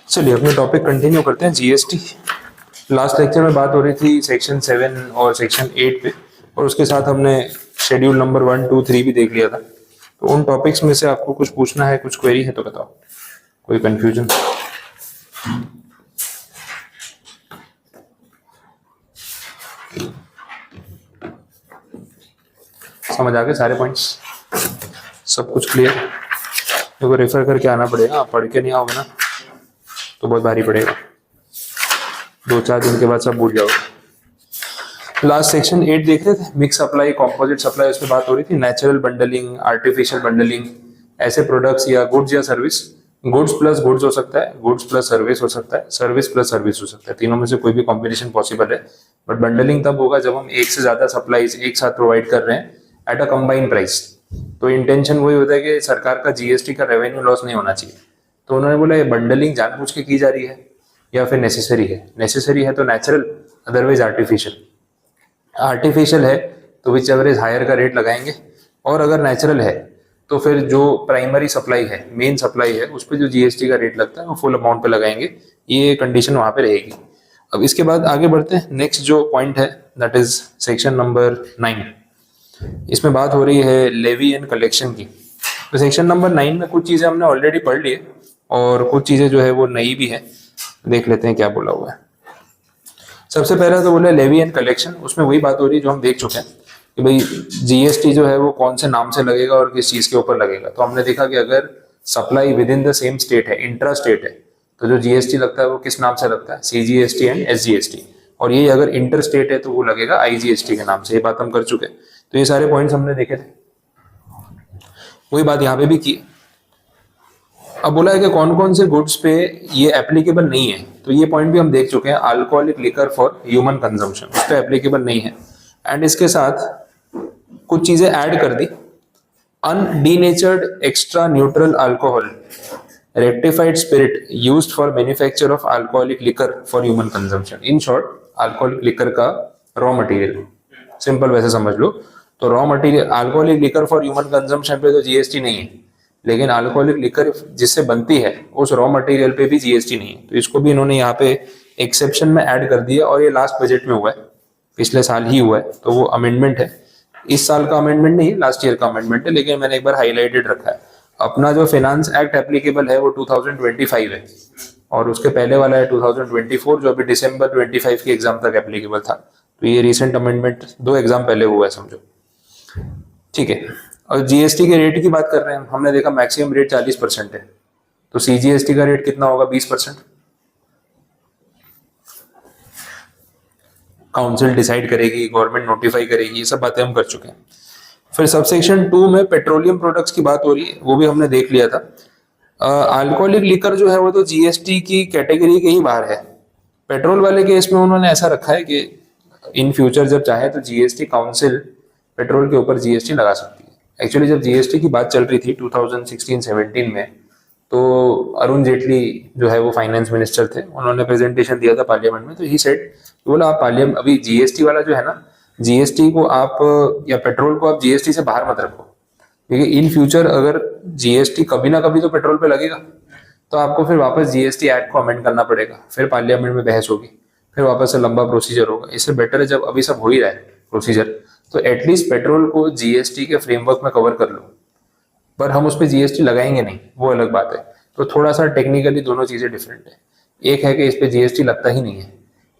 चलिए अपने topic continue करते हैं, जीएसटी। लास्ट लेक्चर में बात हो रही थी सेक्शन 7 और सेक्शन 8 पे, और उसके साथ हमने शेड्यूल नंबर 1, 2, 3 भी देख लिया था। तो उन टॉपिक्स में से आपको कुछ पूछना है, कुछ क्वेरी है तो बताओ, कोई कंफ्यूजन? समझ आ गए सारे पॉइंट्स? सब कुछ क्लियर? देखो रेफर करके आना पड़ेगा, आप पढ़ के नहीं आओगे ना तो बहुत भारी पड़ेगा, 2-4 दिन के बाद सब भूल जाओगे। लास्ट सेक्शन 8 देख रहे थे, मिक्स सप्लाई, कॉम्पोजिट सप्लाई, उसमें बात हो रही थी नेचुरल बंडलिंग, आर्टिफिशियल बंडलिंग, ऐसे प्रोडक्ट्स या गुड्स या सर्विस। गुड्स प्लस गुड्स हो सकता है, गुड्स प्लस सर्विस हो सकता है, सर्विस प्लस सर्विस हो सकता है, तीनों में से कोई भी कॉम्बिनेशन पॉसिबल है। बट बंडलिंग तब होगा जब हम एक से ज्यादा सप्लाईज एक साथ प्रोवाइड कर रहे हैं एट अ कंबाइंड प्राइस। तो इंटेंशन वही होता है कि सरकार का जीएसटी का रेवेन्यू लॉस नहीं होना चाहिए। तो उन्होंने बोला ये बंडलिंग जानबूझ के की जा रही है या फिर नेसेसरी है। नेसेसरी है तो नेचुरल, अदरवाइज आर्टिफिशियल। आर्टिफिशियल है तो विच एवरेज हायर का रेट लगाएंगे, और अगर नेचुरल है तो फिर जो प्राइमरी सप्लाई है, मेन सप्लाई है, उस पर जो जीएसटी का रेट लगता है वो फुल अमाउंट पे लगाएंगे। ये कंडीशन वहां पे रहेगी। अब इसके बाद आगे बढ़ते हैं, नेक्स्ट जो पॉइंट है दैट इज सेक्शन नंबर 9। इसमें बात हो रही है लेवी एंड कलेक्शन की। तो सेक्शन नंबर 9 में कुछ चीजें हमने ऑलरेडी पढ़ ली है और कुछ चीजें जो है वो नई भी है। देख लेते हैं क्या बोला हुआ है। सबसे पहला तो बोला लेवी एंड कलेक्शन, उसमें वही बात हो रही है जो हम देख चुके हैं कि भाई जीएसटी जो है वो कौन से नाम से लगेगा और किस चीज के ऊपर लगेगा। तो हमने देखा कि अगर supply with in the same state है, इंट्रा स्टेट है, तो जो जीएसटी लगता है वो किस नाम से लगता है, सीजीएसटी एंड एसजीएसटी। और ये अगर इंटर स्टेट है तो वो लगेगा आईजीएसटी के नाम से। ये बात हम कर चुके हैं। तो ये सारे पॉइंट्स हमने देखे थे, वही बात यहाँ पे भी की। अब बोला है कि कौन कौन से गुड्स पे ये एप्लीकेबल नहीं है, तो ये पॉइंट भी हम देख चुके हैं। Alcoholic liquor for human consumption, उस पर एप्लीकेबल नहीं है। एंड इसके साथ कुछ चीजें ऐड कर दी, undenatured extra neutral alcohol, rectified spirit used for manufacture of alcoholic liquor for human consumption. In short alcoholic liquor का रॉ मटेरियल, सिंपल वैसे समझ लो। तो raw material alcoholic liquor for human consumption पे तो जीएसटी नहीं है, लेकिन अल्कोहलिक लिकर जिससे बनती है उस रॉ मटेरियल पे भी जीएसटी नहीं है। तो इसको भी इन्होंने यहाँ पे एक्सेप्शन में ऐड कर दिया, और ये लास्ट बजट में हुआ है, पिछले साल ही हुआ है। तो वो अमेंडमेंट है, इस साल का अमेंडमेंट नहीं है, लास्ट ईयर का अमेंडमेंट है, लेकिन मैंने एक बार हाईलाइटेड रखा है। अपना जो फाइनेंस एक्ट एप्लीकेबल है वो 2025 है, और उसके पहले वाला है 2024, जो अभी दिसंबर 25 के एग्जाम तक एप्लीकेबल था। तो ये रिसेंट अमेंडमेंट 2 एग्जाम पहले हुआ है समझो, ठीक है। और जीएसटी के रेट की बात कर रहे हैं, हमने देखा मैक्सिमम रेट 40% है, तो सीजीएसटी का रेट कितना होगा, 20%। काउंसिल डिसाइड करेगी, गवर्नमेंट नोटिफाई करेगी, ये सब बातें हम कर चुके हैं। फिर सबसेक्शन 2 में पेट्रोलियम प्रोडक्ट्स की बात हो रही है, वो भी हमने देख लिया था। अल्कोहलिक लिकर जो है वो तो जीएसटी की कैटेगरी के ही बाहर है। पेट्रोल वाले केस में उन्होंने ऐसा रखा है कि इन फ्यूचर जब चाहे तो जीएसटी काउंसिल पेट्रोल के ऊपर जीएसटी लगा सकती है। एक्चुअली जब जीएसटी की बात चल रही थी 2016-17 में, तो अरुण जेटली जो है वो फाइनेंस मिनिस्टर थे, उन्होंने प्रेजेंटेशन दिया था पार्लियामेंट में। तो ही सेड, बोला आप पार्लियामेंट अभी जीएसटी वाला जो है ना, जीएसटी को आप या पेट्रोल को आप जीएसटी से बाहर मत रखो, क्योंकि इन फ्यूचर अगर जीएसटी कभी ना कभी तो पेट्रोल पे लगेगा, तो आपको फिर वापस जीएसटी एक्ट को अमेंड करना पड़ेगा, फिर पार्लियामेंट में बहस होगी, फिर वापस से लंबा प्रोसीजर होगा। इससे बेटर है जब अभी सब हो ही रहा है प्रोसीजर, तो एटलीस्ट पेट्रोल को जीएसटी के फ्रेमवर्क में कवर कर लो। पर हम उस पर जीएसटी लगाएंगे नहीं, वो अलग बात है। तो थोड़ा सा टेक्निकली दोनों चीजें डिफरेंट है। एक है कि इस पे जीएसटी लगता ही नहीं है,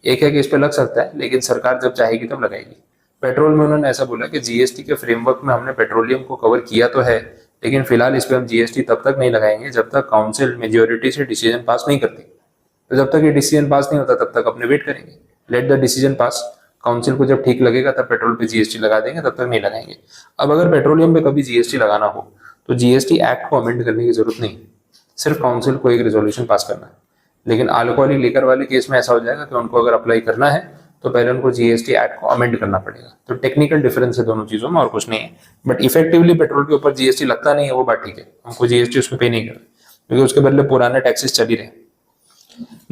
एक है कि इस पे लग सकता है, लेकिन सरकार जब चाहेगी तब लगाएगी। पेट्रोल में उन्होंने ऐसा बोला कि जीएसटी के फ्रेमवर्क में हमने पेट्रोलियम को कवर किया तो है, लेकिन फिलहाल इस पे हम जीएसटी तब तक नहीं लगाएंगे जब तक काउंसिल मेजोरिटी से डिसीजन पास नहीं करती। तो जब तक ये डिसीजन पास नहीं होता तब तक अपने वेट करेंगे, let the decision pass. Council को जब ठीक लगेगा तब पेट्रोल पे जीएसटी लगा देंगे, तब तक नहीं लगाएंगे। अब अगर पेट्रोलियम पे कभी जीएसटी लगाना हो तो जीएसटी एक्ट को अमेंड करने की जरूरत नहीं, सिर्फ काउंसिल को एक रेजोल्यूशन पास करना है। लेकिन अल्कोहलिक लिकर वाले केस में ऐसा हो जाएगा कि उनको अगर अप्लाई करना है तो पहले उनको जीएसटी एक्ट को अमेंड करना पड़ेगा। तो टेक्निकल डिफरेंस है दोनों चीजों में, और कुछ नहीं है। बट इफेक्टिवली पेट्रोल के ऊपर जीएसटी लगता नहीं है, वो बात ठीक है, हमको जीएसटी उसमें पे नहीं कर, क्योंकि उसके बदले पुराने टैक्सेस चल ही रहे।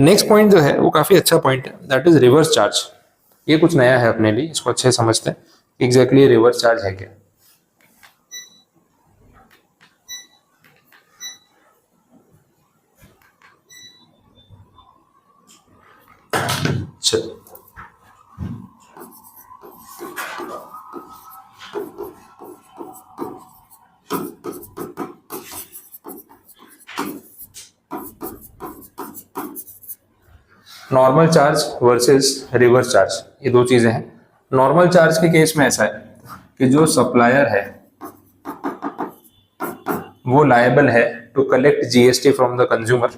नेक्स्ट पॉइंट जो है वो काफी अच्छा पॉइंट है, दैट इज रिवर्स चार्ज। ये कुछ नया है अपने लिए, इसको अच्छे समझते हैं। एग्जैक्टली रिवर्स चार्ज है क्या? चलो normal charge versus reverse charge, ये दो चीजें हैं। नॉर्मल चार्ज के केस में ऐसा है कि जो सप्लायर है वो लायबल है to collect GST from the consumer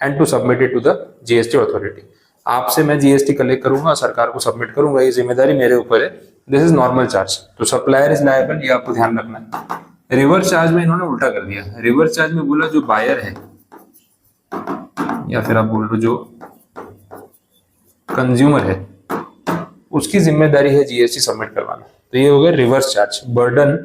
and to submit it to the GST authority. आपसे मैं जीएसटी कलेक्ट करूंगा, सरकार को सबमिट करूंगा, ये जिम्मेदारी मेरे ऊपर है। This is normal charge. तो सप्लायर इज लायबल, ये आपको ध्यान रखना है। रिवर्स चार्ज में इन्होंने उल्टा कर दिया। रिवर्स चार्ज में बोला जो बायर है या फिर आप बोल लो जो कंज्यूमर है उसकी जिम्मेदारी है जीएसटी सबमिट करवाना। तो ये हो गया रिवर्स चार्ज, बर्डन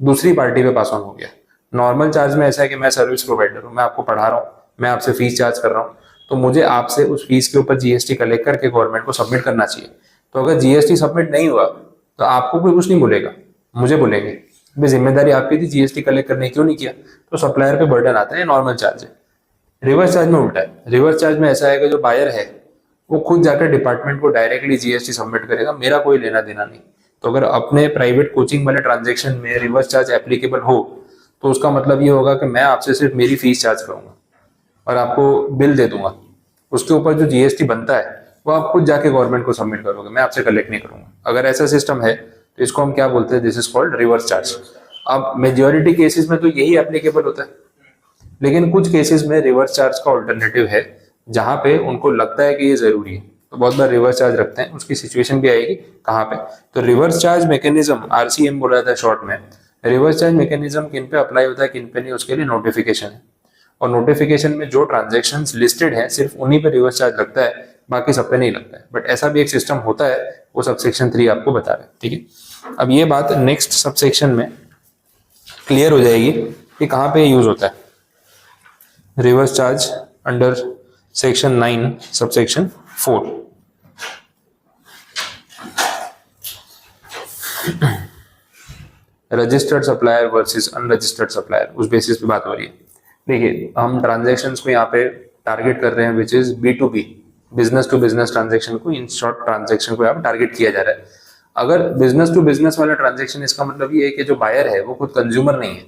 दूसरी पार्टी पे पास ऑन हो गया। नॉर्मल चार्ज में ऐसा है कि मैं सर्विस प्रोवाइडर हूं, मैं आपको पढ़ा रहा हूं, मैं आपसे फीस चार्ज कर रहा हूं, तो मुझे आपसे उस फीस के ऊपर जीएसटी कलेक्ट करके गवर्नमेंट को सबमिट करना चाहिए। तो अगर जीएसटी सबमिट नहीं हुआ तो आपको कोई कुछ नहीं बोलेगा, मुझे बोलेंगे भाई जिम्मेदारी आपकी थी, जीएसटी कलेक्ट करने क्यों नहीं किया। तो सप्लायर पे बर्डन आता है, नॉर्मल चार्ज है। रिवर्स चार्ज में उल्टा है। रिवर्स चार्ज में ऐसा है कि जो बायर है वो खुद जाकर डिपार्टमेंट को डायरेक्टली जीएसटी सबमिट करेगा, मेरा कोई लेना देना नहीं। तो अगर अपने प्राइवेट कोचिंग वाले ट्रांजेक्शन में रिवर्स चार्ज एप्लीकेबल हो तो उसका मतलब ये होगा कि मैं आपसे सिर्फ मेरी फीस चार्ज करूंगा और आपको बिल दे दूंगा, उसके ऊपर जो जीएसटी बनता है वो आप खुद जाके गवर्नमेंट को सबमिट करोगे, मैं आपसे कलेक्ट नहीं करूंगा। अगर ऐसा सिस्टम है तो इसको हम क्या बोलते हैं, this is called reverse charge. अब मेजॉरिटी केसेस में तो यही एप्लीकेबल होता है, लेकिन कुछ केसेस में रिवर्स चार्ज का ऑल्टरनेटिव है जहां पे उनको लगता है कि ये जरूरी है, तो बहुत बार रिवर्स चार्ज रखते हैं। उसकी सिचुएशन भी आएगी कहाँ पे। तो रिवर्स चार्ज मैकेनिज्म, आरसीएम बोला जाता है शॉर्ट में। रिवर्स चार्ज मैकेनिज्म किन पे अप्लाई होता है, किन पे नहीं, उसके लिए नोटिफिकेशन है। और नोटिफिकेशन में जो ट्रांजेक्शन्स लिस्टेड है सिर्फ उन्हीं पे रिवर्स चार्ज लगता है, बाकी सब पे नहीं लगता है। बट ऐसा भी एक सिस्टम होता है, वो सबसेक्शन 3 आपको बता रहे हैं। ठीक है, अब ये बात नेक्स्ट सबसेक्शन में क्लियर हो जाएगी कि कहाँ पे यूज होता है। Reverse charge under section 9 subsection 4। Registered supplier versus unregistered supplier, उस बेसिस पे बात हो रही है। देखिए हम ट्रांजैक्शंस को यहाँ पे टारगेट कर रहे हैं which is B2B, business to business transaction को, इन शॉर्ट ट्रांजैक्शन को यहाँ पे टारगेट किया जा रहा है। अगर बिजनेस टू बिजनेस वाला ट्रांजैक्शन, इसका मतलब ये है कि जो बायर है वो खुद कंज्यूमर नहीं है,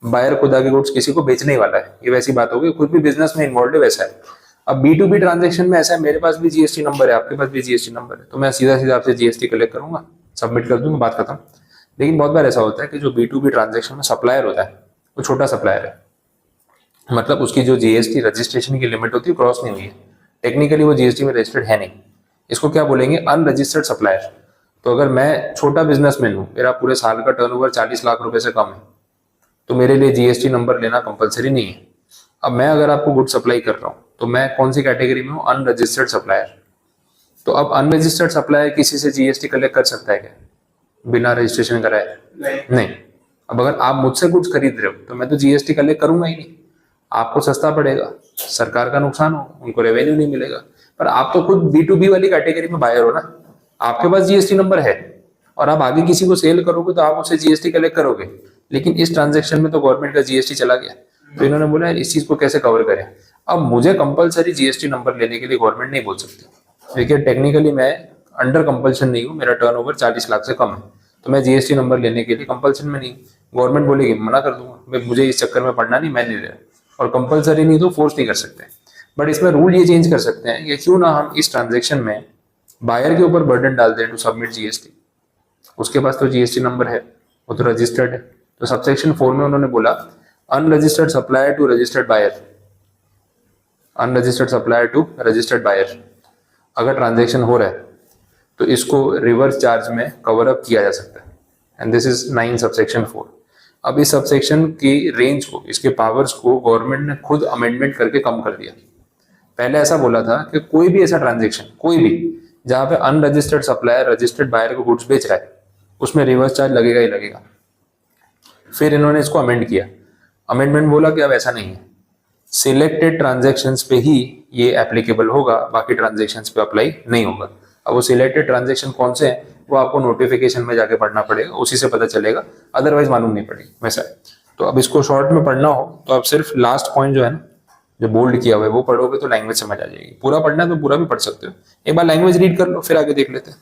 बायर खुद आगे गुड्स किसी को बेचने वाला है, ये वैसी बात होगी, खुद भी बिजनेस में इन्वॉल्व है, वैसा है। अब B2B ट्रांजैक्शन में ऐसा है, मेरे पास भी जीएसटी नंबर है, आपके पास भी जीएसटी नंबर है, तो मैं सीधा सीधा आपसे जीएसटी कलेक्ट करूंगा, सबमिट कर दूंगा, बात खत्म। लेकिन बहुत बार ऐसा होता है कि जो B2B ट्रांजैक्शन में सप्लायर होता है वो छोटा सप्लायर है, मतलब उसकी जो जीएसटी रजिस्ट्रेशन की लिमिट होती है क्रॉस नहीं हुई है, टेक्निकली वो जीएसटी में रजिस्टर्ड है नहीं। इसको क्या बोलेंगे, अनरजिस्टर्ड सप्लायर। तो अगर मैं छोटा बिजनेसमैन हूँ, मेरा पूरे साल का टर्नओवर 40 लाख रुपए से कम है, तो मेरे लिए जीएसटी नंबर लेना कंपलसरी नहीं है। अब मैं अगर आपको गुड सप्लाई कर रहा हूँ तो मैं कौन सी कैटेगरी में हूँ, अनरजिस्टर्ड सप्लायर। तो अब अनरजिस्टर्ड सप्लायर किसी से जीएसटी कलेक्ट कर सकता है क्या बिना रजिस्ट्रेशन कराए? नहीं। अब अगर आप मुझसे कुछ खरीद रहे हो तो मैं तो जीएसटी कलेक्ट करूंगा ही नहीं, आपको सस्ता पड़ेगा, सरकार का नुकसान होगा, उनको रेवेन्यू नहीं मिलेगा। पर आप तो खुद B2B वाली कैटेगरी में बायर हो ना, आपके पास जीएसटी नंबर है और आप आगे किसी को सेल करोगे तो आप उससे जीएसटी कलेक्ट करोगे। लेकिन इस ट्रांजैक्शन में तो गवर्नमेंट का जीएसटी चला गया, तो इन्होंने बोला इस चीज को कैसे कवर करें। अब मुझे कंपलसरी जीएसटी नंबर लेने के लिए गवर्नमेंट नहीं बोल सकती, क्योंकि टेक्निकली मैं अंडर कंपल्शन नहीं हूँ, मेरा टर्नओवर 40 लाख से कम है, तो मैं जीएसटी नंबर लेने के लिए कंपल्सन में नहीं। गवर्नमेंट बोलेगी मना कर दूंगा, मैं मुझे इस चक्कर में पढ़ना नहीं, मैं नहीं ले रहा, और कंपलसरी नहीं तो फोर्स नहीं कर सकते। बट इसमें रूल ये चेंज कर सकते हैं कि क्यों ना हम इस ट्रांजेक्शन में बायर के ऊपर बर्डन डाल दें टू सबमिट जीएसटी। उसके पास तो जीएसटी नंबर है, वो तो रजिस्टर्ड है। तो सबसेक्शन 4 में उन्होंने बोला unregistered supplier to registered buyer, unregistered supplier to registered buyer अगर ट्रांजेक्शन हो रहा है तो इसको रिवर्स चार्ज में कवर अप किया जा सकता है। And this is 9 subsection 4। अब इस सबसेक्शन की रेंज को, इसके पावर्स को गवर्नमेंट ने खुद अमेंडमेंट करके कम कर दिया। पहले ऐसा बोला था कि कोई भी ऐसा ट्रांजेक्शन, कोई भी जहां पे अनरजिस्टर्ड सप्लायर रजिस्टर्ड बायर को गुड्स बेच रहा है, उसमें रिवर्स चार्ज लगेगा ही लगेगा। फिर इन्होंने इसको अमेंड किया। अमेंडमेंट बोला कि अब ऐसा नहीं है, सिलेक्टेड ट्रांजैक्शंस पे ही ये एप्लीकेबल होगा, बाकी ट्रांजैक्शंस पे अप्लाई नहीं होगा। अब वो सिलेक्टेड ट्रांजैक्शन कौन से हैं वो आपको नोटिफिकेशन में जाके पढ़ना पड़ेगा, उसी से पता चलेगा, अदरवाइज मालूम नहीं पड़ेगी, वैसा है। तो अब इसको शॉर्ट में पढ़ना हो तो अब सिर्फ लास्ट पॉइंट जो है ना, जो बोल्ड किया हुआ है वो पढ़ोगे तो लैंग्वेज समझ आ जाएगी। पूरा पढ़ना है तो पूरा भी पढ़ सकते हो, एक बार लैंग्वेज रीड कर लो फिर आगे देख लेते हैं।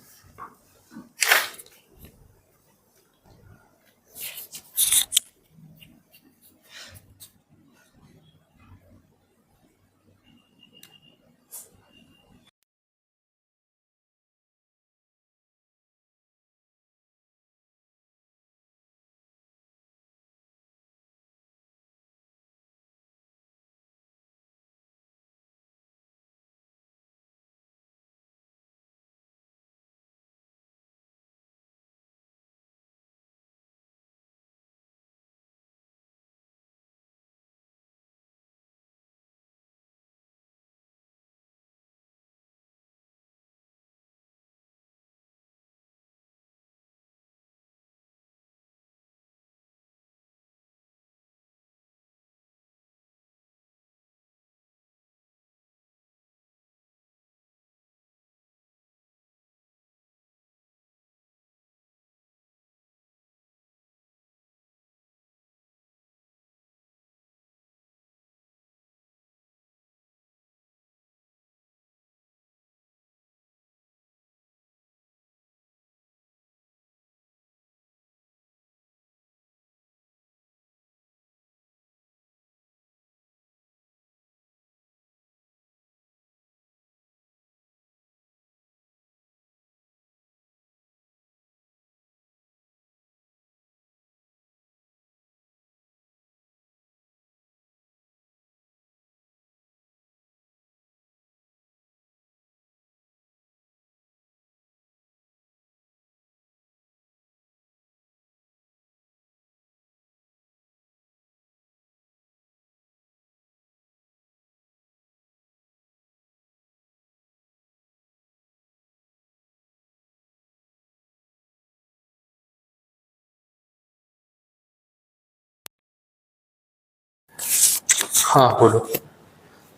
हाँ बोलो,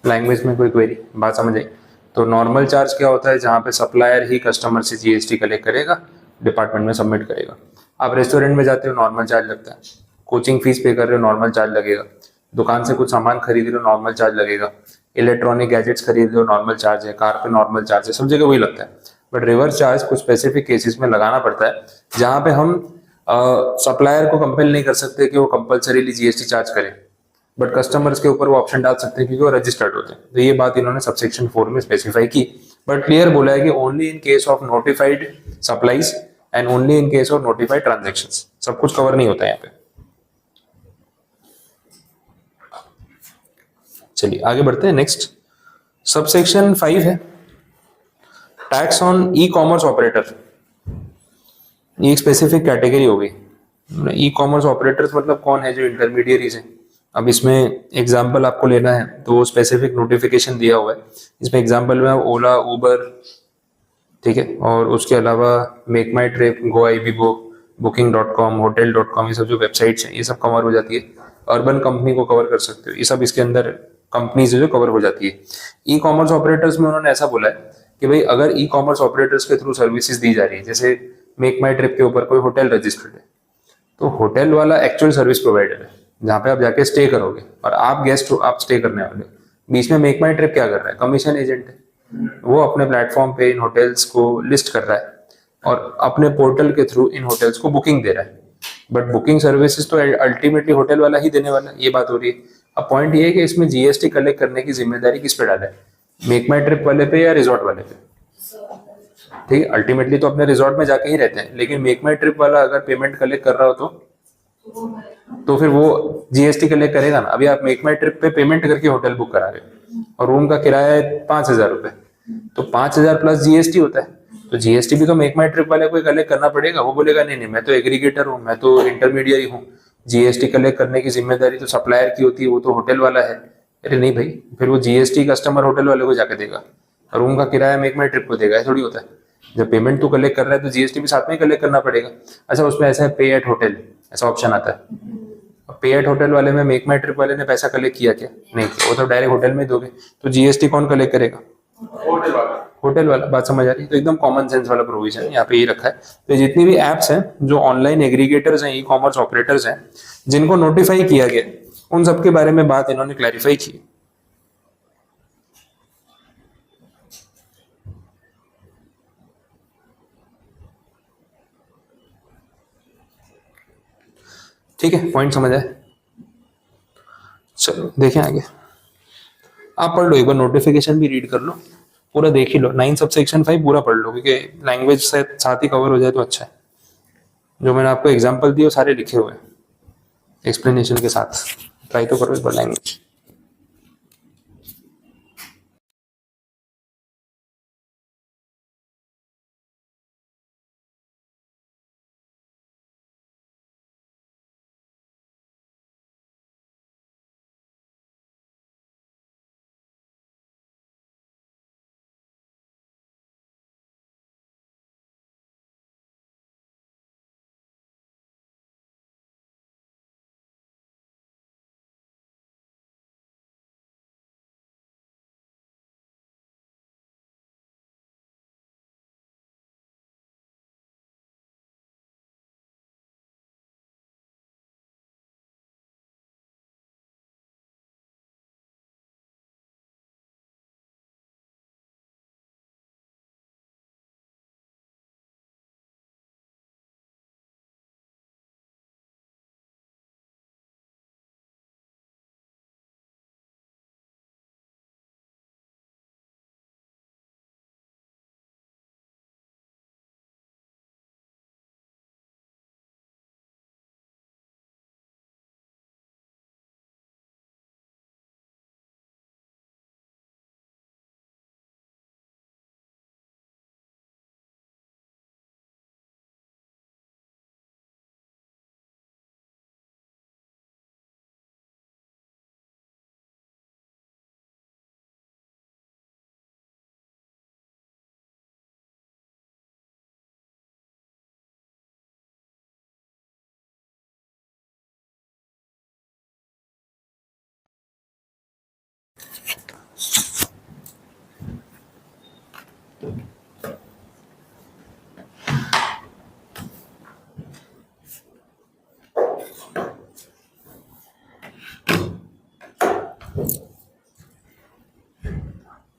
लैंग्वेज में कोई क्वेरी, बात समझ आई? तो नॉर्मल चार्ज क्या होता है, जहाँ पे सप्लायर ही कस्टमर से जीएसटी कलेक्ट करेगा, डिपार्टमेंट में सबमिट करेगा। आप रेस्टोरेंट में जाते हो नॉर्मल चार्ज लगता है, कोचिंग फीस पे कर रहे हो नॉर्मल चार्ज लगेगा, दुकान से कुछ सामान खरीद रहे हो नॉर्मल चार्ज लगेगा, इलेक्ट्रॉनिक गैजेट्स खरीद रहे हो नॉर्मल चार्ज है, कार पे नॉर्मल चार्ज है, सब जगह वही लगता है। बट रिवर्स चार्ज कुछ स्पेसिफिक केसेस में लगाना पड़ता है, जहाँ पे हम सप्लायर को कंपेल नहीं कर सकते कि वो कंपलसरीली जीएसटी चार्ज करे, बट कस्टमर्स के ऊपर वो ऑप्शन डाल सकते हैं क्योंकि वो रजिस्टर्ड होते हैं। तो ये बात इन्होंने सबसेक्शन 4 में स्पेसिफाई की, बट क्लियर बोला है कि only in case of notified supplies and only in case of notified transactions. सब कुछ कवर नहीं होता है यहाँ पे। चलिए आगे बढ़ते हैं। नेक्स्ट सबसेक्शन 5 है tax on e commerce operator. ये एक स्पेसिफिक कैटेगरी हो गई। ई कॉमर्स ऑपरेटर्स मतलब कौन है, जो इंटरमीडियरीज हैं। अब इसमें एग्जाम्पल आपको लेना है तो स्पेसिफिक नोटिफिकेशन दिया हुआ है। इसमें एग्जाम्पल में ओला, उबर, ठीक है, और उसके अलावा मेक माई ट्रिप, गोआईबीबो, booking.com, hotel.com, ये सब जो वेबसाइट्स हैं ये सब कवर हो जाती है। अर्बन कंपनी को कवर कर सकते हो, ये सब इसके अंदर कंपनीज जो कवर हो जाती है। ई कॉमर्स ऑपरेटर्स में उन्होंने ऐसा बोला है कि भाई अगर ई कॉमर्स ऑपरेटर्स के थ्रू सर्विसेज दी जा रही है, जैसे मेक माई ट्रिप के ऊपर कोई होटल रजिस्टर्ड है, तो होटल वाला एक्चुअल सर्विस प्रोवाइडर है जहाँ पे आप जाके स्टे करोगे और आप गेस्ट हो, आप स्टे करने वाले। बीच में मेक माई ट्रिप क्या कर रहा है, कमीशन एजेंट है, वो अपने प्लेटफॉर्म पे इन होटल्स को लिस्ट कर रहा है और अपने पोर्टल के थ्रू इन होटल्स को बुकिंग दे रहा है। बट बुकिंग सर्विसेज तो अल्टीमेटली होटल वाला ही देने वाला है, ये बात हो रही है। अब पॉइंट ये है कि इसमें जीएसटी कलेक्ट करने की जिम्मेदारी किस पे डाला है, मेक माई ट्रिप वाले पे या रिजॉर्ट वाले पे? ठीक है, अल्टीमेटली तो अपने रिजॉर्ट में जाके ही रहते हैं, लेकिन मेक माई ट्रिप वाला अगर पेमेंट कलेक्ट कर रहा हो तो फिर वो जीएसटी कलेक्ट करेगा ना। अभी आप मेक माई ट्रिप पे पेमेंट करके होटल बुक करा रहे हो और रूम का किराया है 5,000 रुपए, तो 5,000 प्लस जीएसटी होता है, तो जीएसटी भी तो मेक माई ट्रिप वाले को कलेक्ट करना पड़ेगा। वो बोलेगा नहीं नहीं, मैं तो एग्रीगेटर हूँ, मैं तो इंटरमीडियरी हूँ, जीएसटी कलेक्ट करने की जिम्मेदारी तो सप्लायर की होती है, वो तो होटल वाला है। अरे नहीं भाई, फिर वो जीएसटी कस्टमर होटल वाले को जाके देगा, रूम का किराया मेक माई ट्रिप को देगा, ऐसा थोड़ी होता है। जब पेमेंट तो कलेक्ट कर रहा है तो जीएसटी भी साथ में कलेक्ट करना पड़ेगा। अच्छा, उसमें ऐसा है पे एट होटल, ऐसा ऑप्शन आता है। पे एट होटल वाले में मेक माई ट्रिप वाले ने पैसा कलेक्ट किया क्या? नहीं किया, वो तो डायरेक्ट होटल में दोगे, तो जीएसटी कौन कलेक्ट करेगा? होटल वाला। बात समझ आ रही है? तो एकदम कॉमन सेंस वाला प्रोविजन यहाँ पे ये रखा है। तो जितनी भी एप्स हैं जो ऑनलाइन एग्रीगेटर्स हैं, ई कॉमर्स ऑपरेटर्स हैं, जिनको नोटिफाई किया गया, उन सबके बारे में बात इन्होंने क्लैरिफाई की। ठीक है, पॉइंट समझ आए? चलो देखें आगे। आप पढ़ लो एक बार, नोटिफिकेशन भी रीड कर लो, पूरा देख ही लो, 9 सबसेक्शन 5 पूरा पढ़ लो, क्योंकि लैंग्वेज से साथ ही कवर हो जाए तो अच्छा है। जो मैंने आपको एग्जाम्पल दिए वो सारे लिखे हुए हैं एक्सप्लेनेशन के साथ, ट्राई तो करो इस बार लैंग्वेज।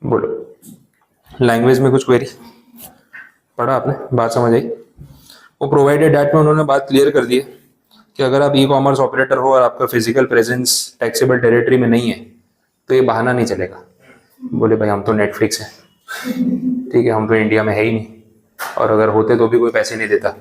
बोलो, लैंग्वेज में कुछ क्वेरी पढ़ा आपने, बात समझ आई? वो प्रोवाइडेड डैट में उन्होंने बात क्लियर कर दी है कि अगर आप ई कॉमर्स ऑपरेटर हो और आपका फिजिकल प्रेजेंस टैक्सेबल टेरिटरी में नहीं है तो ये बहाना नहीं चलेगा। बोले भाई हम तो नेटफ्लिक्स है, ठीक है, हम तो इंडिया में है ही नहीं, और अगर होते तो भी कोई पैसे नहीं देता,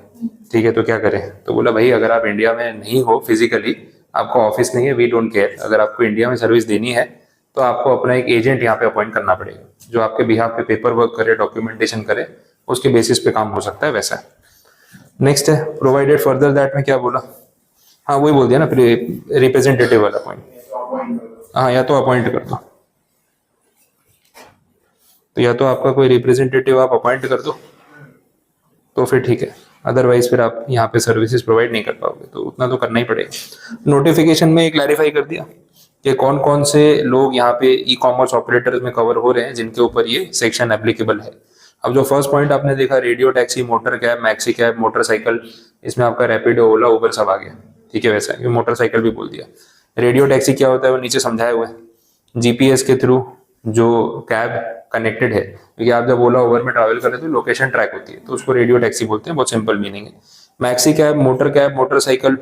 ठीक है, तो क्या करें? तो बोला भाई अगर आप इंडिया में नहीं हो फिजिकली, आपका ऑफिस नहीं है, वी डोंट केयर, अगर आपको इंडिया में सर्विस देनी है तो आपको अपना एक एजेंट यहाँ पे अपॉइंट करना पड़ेगा, जो आपके बिहाफ पे पेपर वर्क करे, डॉक्यूमेंटेशन करे, उसके बेसिस पे काम हो सकता है, वैसा है। नेक्स्ट है प्रोवाइडेड फर्दर दैट में क्या बोला? हाँ वही बोल दिया ना, रिप्रेजेंटेटिव वाला पॉइंट। हाँ, या तो अपॉइंट कर दो, तो या तो आपका कोई रिप्रेजेंटेटिव आप अपॉइंट कर दो तो फिर ठीक है, अदरवाइज फिर आप यहाँ पे सर्विसेज प्रोवाइड नहीं कर पाओगे, तो उतना तो करना ही पड़ेगा। नोटिफिकेशन में क्लैरिफाई कर दिया कि कौन कौन से लोग यहाँ पे ई कॉमर्स ऑपरेटर्स में कवर हो रहे हैं जिनके ऊपर ये सेक्शन एप्लीकेबल है। अब जो फर्स्ट पॉइंट आपने देखा, radio taxi, motor cab, maxi cab, motorcycle, इसमें आपका रैपिडो, ओला, उबर सब आ गया, ठीक है, वैसा है। मोटरसाइकिल भी बोल दिया। रेडियो टैक्सी क्या होता है वो नीचे समझाया हुआ है, जीपीएस के थ्रू जो कैब कनेक्टेड है, क्योंकि आप जब ओला उबर में ट्रैवल करें तो लोकेशन ट्रैक होती है, तो उसको रेडियो टैक्सी बोलते हैं, बहुत सिंपल मीनिंग है। Maxi cab, motorcycle,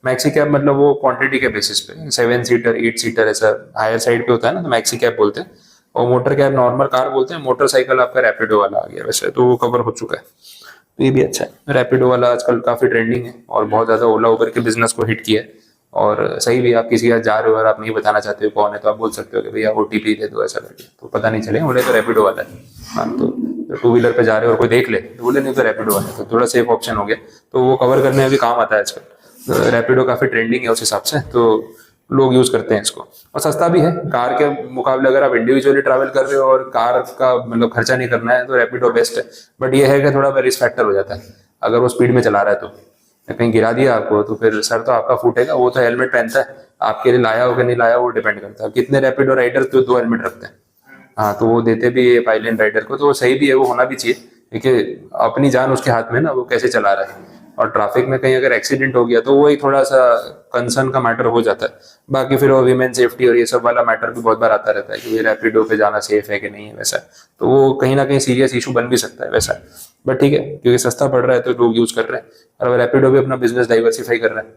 maxi cab मतलब वो क्वांटिटी के बेसिस पे 7 सीटर 8 सीटर ऐसा हायर साइड पे होता है ना, तो मैक्सी कैब बोलते हैं, और मोटर कैब नॉर्मल कार बोलते हैं। मोटरसाइकिल आपका रैपिडो वाला आ गया, वैसे तो वो कवर हो चुका है, तो ये भी अच्छा है। रैपिडो वाला आजकल काफी ट्रेंडिंग है और बहुत ज्यादा ओला उबर के बिजनेस को हिट किया है, और सही भी, आप किसी के साथ जा रहे हो और आप नहीं बताना चाहते हो कौन है, तो आप बोल सकते हो कि भैया ओटीपी दे दो, ऐसा करके, तो पता नहीं चले बोले तो रैपिडो वाला है। हाँ, तो टू व्हीलर पे जा रहे हो और कोई देख ले तो बोले नहीं तो रैपिडो वाला है, तो थोड़ा सेफ ऑप्शन हो गया, तो वो कवर करने में भी काम आता है आजकल। तो रैपिडो काफी ट्रेंडिंग है उस हिसाब से, तो लोग यूज करते हैं इसको, और सस्ता भी है कार के मुकाबले। अगर आप इंडिविजुअली ट्रैवल कर रहे हो और कार का मतलब खर्चा नहीं करना है तो रैपिडो बेस्ट है, बट ये है कि थोड़ा रिस्क फैक्टर हो जाता है, अगर वो स्पीड में चला रहा है तो कहीं गिरा दिया आपको तो फिर सर तो आपका फूटेगा। वो तो हेलमेट पहनता है, आपके लिए लाया हो कि नहीं लाया वो डिपेंड करता है। कितने रैपिडो राइडर तो 2 हेलमेट रखते हैं, हाँ, तो वो देते भी है पाइलेन राइडर को, तो वो सही भी है, वो होना भी चाहिए, क्योंकि अपनी जान उसके हाथ में ना, वो कैसे चला रहा है। और ट्रैफिक में कहीं अगर एक्सीडेंट हो गया तो वो एक थोड़ा सा कंसर्न का मैटर हो जाता है। बाकी फिर वो वीमेन सेफ्टी और ये सब वाला मैटर भी बहुत बार आता रहता है कि ये रैपिडो पे जाना सेफ है कि नहीं है, वैसा, तो वो कहीं ना कहीं सीरियस इशू बन भी सकता है, वैसा। बट ठीक है, क्योंकि सस्ता पड़ रहा है तो लोग यूज कर रहे हैं, और रैपिडो भी अपना बिजनेस डाइवर्सिफाई कर रहे हैं,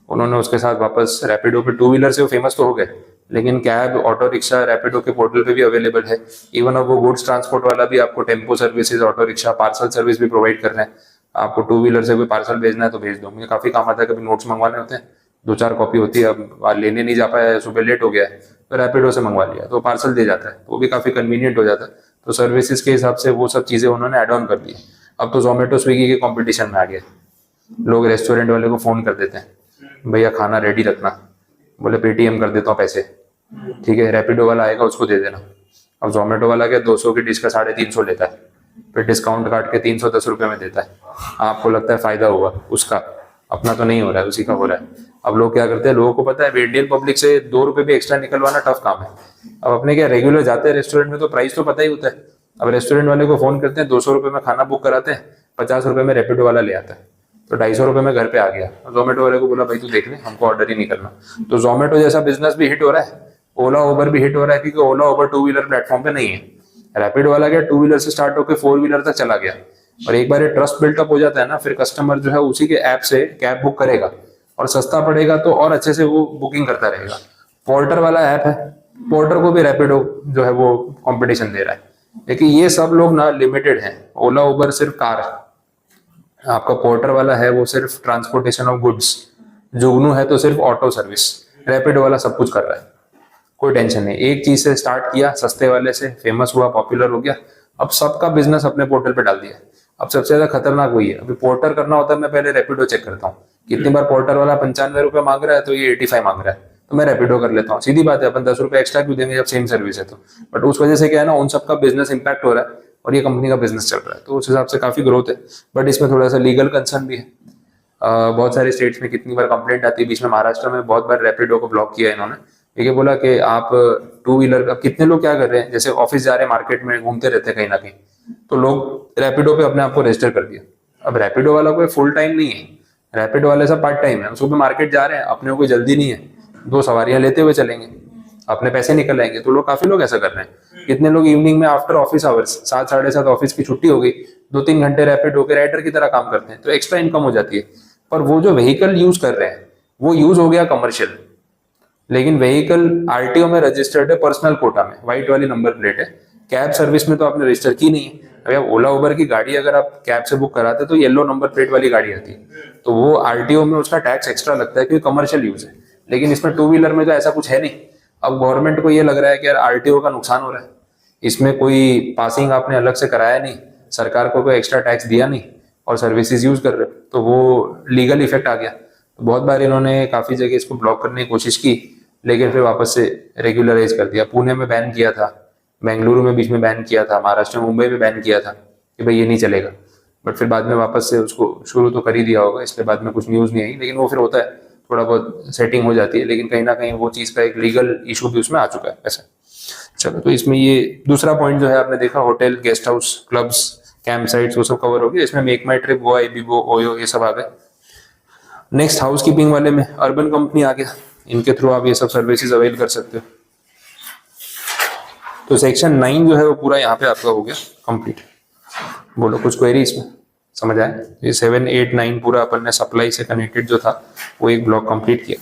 उन्होंने उसके साथ वापस रैपिडो पे, टू व्हीलर से वो फेमस तो हो गए, लेकिन कैब, ऑटो रिक्शा रैपिडो के पोर्टल पे भी अवेलेबल है। इवन अब वो गुड्स ट्रांसपोर्ट वाला भी आपको tempo services, auto rickshaw, parcel service भी प्रोवाइड कर रहे हैं। आपको टू व्हीलर से कोई पार्सल भेजना है तो भेज दो, मुझे काफी काम आता है। कभी नोट्स मंगवाने होते हैं, 2-4 कॉपी होती है, अब लेने नहीं जा पाया, सुबह लेट हो गया है, तो रैपिडो से मंगवा लिया तो पार्सल दे जाता है, तो वो भी काफी कन्वीनियंट हो जाता है। तो सर्विसेज के हिसाब से वो सब चीजें उन्होंने एड ऑन कर दी। अब तो जोमेटो स्विगी के कॉम्पिटिशन में आ गया। लोग रेस्टोरेंट वाले को फोन कर देते हैं, भैया खाना रेडी रखना, बोले पेटीएम कर देता हूँ पैसे, ठीक है, रैपिडो वाला आएगा उसको दे देना। अब जोमेटो वाला क्या 200 की डिश का 350 लेता है, फिर डिस्काउंट काट के 310 रुपये में देता है। आपको लगता है फायदा होगा उसका, अपना तो नहीं हो रहा है, उसी का हो रहा है। अब लोग क्या करते हैं, लोगों को पता है इंडियन पब्लिक से 2 रुपये भी एक्स्ट्रा निकलवाना टफ काम है। अब अपने क्या रेगुलर जाते हैं रेस्टोरेंट में तो प्राइस तो पता ही होता है। अब रेस्टोरेंट वाले को फोन करते हैं, 200 रुपये में खाना बुक कराते हैं, 50 रुपये में रैपिडो वाला ले आता है, तो 250 रुपये में घर पे आ गया। जोमेटो वाले को बोला भाई तू देख ले, हमको ऑर्डर ही नहीं करना। तो जोमेटो जैसा बिजनेस भी हिट हो रहा है, ओला उबर भी हिट हो रहा है, क्योंकि ओला उबर टू व्हीलर प्लेटफॉर्म पे नहीं है। रैपिडो वाला क्या टू व्हीलर से स्टार्ट होकर 4 व्हीलर तक चला गया, और एक बार ये ट्रस्ट बिल्टअप हो जाता है ना, फिर कस्टमर जो है उसी के ऐप से कैब बुक करेगा, और सस्ता पड़ेगा तो और अच्छे से वो बुकिंग करता रहेगा। पोर्टर वाला ऐप है, पोर्टर को भी रैपिडो जो है वो कंपटीशन दे रहा है, लेकिन ये सब लोग ना लिमिटेड हैं। ओला उबर सिर्फ कार है, आपका पोर्टर वाला है वो सिर्फ ट्रांसपोर्टेशन ऑफ गुड्स, जुगनू है तो सिर्फ ऑटो सर्विस, रैपिडो वाला सब कुछ कर रहा है। कोई टेंशन नहीं, एक चीज से स्टार्ट किया, सस्ते वाले से फेमस हुआ, पॉपुलर हो गया, अब सबका बिजनेस अपने पोर्टल पे डाल दिया। अब सबसे ज्यादा खतरनाक वही है। अभी पोर्टर करना होता है, मैं पहले रैपिडो चेक करता हूँ, कितनी बार पोर्टर वाला 95 रुपये मांग रहा है तो ये 85 मांग रहा है, तो मैं रैपिडो कर लेता हूँ। सीधी बात है, अपन 10 रुपये एक्स्ट्रा क्यों देंगे जब सेम सर्विस है तो। बट उस वजह से क्या है ना, उन सबका बिजनेस इंपैक्ट हो रहा है और ये कंपनी का बिजनेस चल रहा है, तो उस हिसाब से काफी ग्रोथ है। बट इसमें थोड़ा सा लीगल कंसर्न भी है। बहुत सारे स्टेट्स में कितनी बार कंप्लेंट आती है, बीच में महाराष्ट्र में बहुत बार रैपिडो को ब्लॉक किया इन्होंने। ये बोला कि आप टू व्हीलर, अब कितने लोग क्या कर रहे हैं, जैसे ऑफिस जा रहे हैं, मार्केट में घूमते रहते हैं कहीं ना कहीं, तो लोग रैपिडो पे अपने आप को रजिस्टर कर दिया। अब रैपिडो वाला कोई फुल टाइम नहीं है, रैपिडो वाले सब पार्ट टाइम है। सुबह मार्केट जा रहे हैं, अपने को कोई जल्दी नहीं है, 2 सवारियां लेते हुए चलेंगे, अपने पैसे निकल आएंगे, तो लोग काफी लोग ऐसा कर रहे हैं। कितने लोग इवनिंग में आफ्टर ऑफिस आवर्स 7, 7:30 ऑफिस की छुट्टी हो गई, 2-3 घंटे रैपिडो के राइडर की तरह काम करते हैं, तो एक्स्ट्रा इनकम हो जाती है। पर वो जो व्हीकल यूज कर रहे हैं वो यूज हो गया कमर्शियल, लेकिन व्हीकल आरटीओ में रजिस्टर्ड है पर्सनल कोटा में, व्हाइट वाली नंबर प्लेट है। कैब सर्विस में तो आपने रजिस्टर की नहीं है। अगर ओला उबर की गाड़ी अगर आप कैब से बुक कराते तो येलो नंबर प्लेट वाली गाड़ी आती है, तो वो आरटीओ में उसका टैक्स एक्स्ट्रा लगता है क्योंकि कमर्शियल यूज है। लेकिन इसमें टू व्हीलर में तो ऐसा कुछ है नहीं। अब गवर्नमेंट को ये लग रहा है कि यार आरटीओ का नुकसान हो रहा है, इसमें कोई पासिंग आपने अलग से कराया नहीं, सरकार को कोई एक्स्ट्रा टैक्स दिया नहीं, और सर्विसेज यूज कर रहे हो, तो वो लीगल इफेक्ट आ गया। तो बहुत बार इन्होंने काफी जगह इसको ब्लॉक करने की कोशिश की, लेकिन फिर वापस से रेगुलराइज कर दिया। पुणे में बैन किया था, बेंगलुरु में बीच में बैन किया था, महाराष्ट्र में, मुंबई में बैन किया था कि भाई ये नहीं चलेगा। बट फिर बाद में वापस से उसको शुरू तो कर ही दिया होगा, इसलिए बाद में कुछ न्यूज़ नहीं आई, लेकिन वो फिर होता है, थोड़ा बहुत सेटिंग हो जाती है, लेकिन कहीं ना कहीं वो चीज़ का एक लीगल इशू भी उसमें आ चुका है ऐसा। चलो, तो इसमें ये दूसरा पॉइंट जो है आपने देखा, hotel, guest house, clubs, camp sites, वो सब कवर हो गया। इसमें मेक माई ट्रिप, गोवा, एबीबो, ओयो, ये सब आ गए। नेक्स्ट हाउस कीपिंग वाले में अर्बन कंपनी आ गया, इनके थ्रू आप ये सब सर्विसेज अवेल कर सकते हो। तो सेक्शन 9 जो है वो पूरा यहाँ पे आपका हो गया कंप्लीट। बोलो कुछ क्वेरी इसमें, समझ आए? ये 7, 8, 9 पूरा अपन ने सप्लाई से कनेक्टेड जो था वो एक ब्लॉक कंप्लीट किया।